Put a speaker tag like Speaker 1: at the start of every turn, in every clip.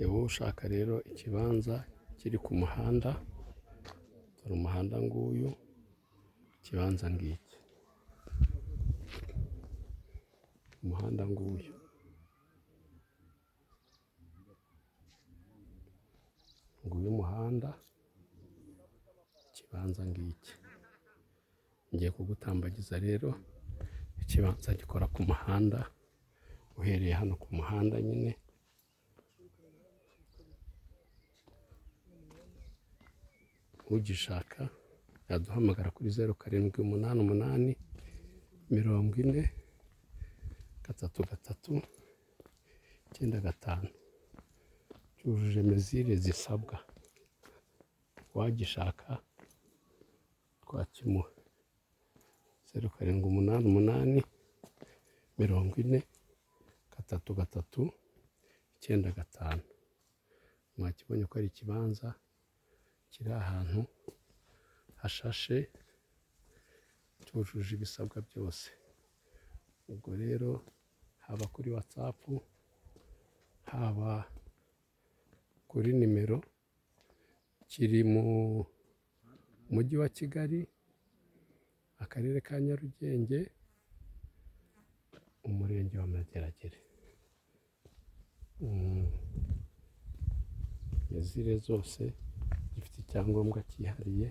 Speaker 1: wowe ushaka rero ikibanza kiri ku muhanda, dore umuhanda nguyu, ikibanza ngiki, umuhanda nguyu, nguyu umuhanda, ikibanza ngiki. Ngiye kugutambagiza rero ikibanza gikora ku muhanda, uhereye hano ku muhanda nyine, ugishaka yaduhamagara kuri 0788 40 33 95. Cyujuje mezire zisabwa, wagishaka twakimuha. 0788 40 33 95. Mwakibonye ko ari ikibanza kiri ahantu hashashe, cyujuje ibisabwa byose. Ubwo rero haba kuri WhatsApp, haba kuri nimero, kiri mu mujyi wa Kigali, akarere ka Nyarugenge, umurenge wa Mageragere. Mezire zose gifite icyangombwa cyihariye.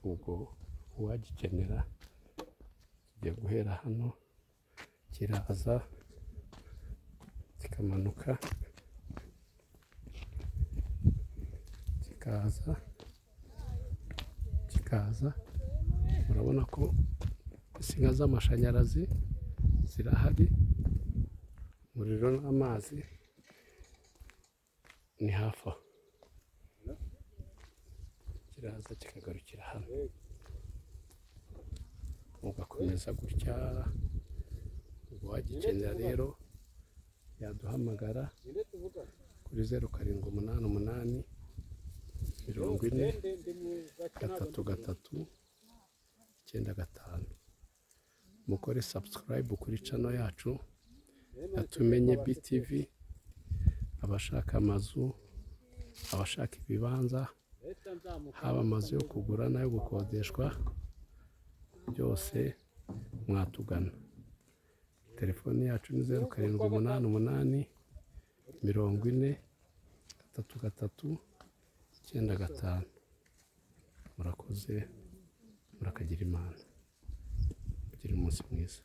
Speaker 1: Ubwo uwagikenera kigiye guhera hano, kiraza kikamanuka, kikaza. Murabona ko insinga z'amashanyarazi zirahari, umuriro n'amazi ni hafi aho. Kiraza kikagarukira hano, ugakomeza gutya. Uwagikenera rero yaduhamagara kuri 0788 40 33 95. Mukore subscribe kuri channel yacu Yatumenye BTV. Abashaka amazu, abashaka ibibanza, haba amazu yo kugura n'ayo gukodeshwa, byose mwatugana. Telefoni yacu ni 0788 40 33 95. Murakoze, murakagira Imana, mugire umunsi mwiza.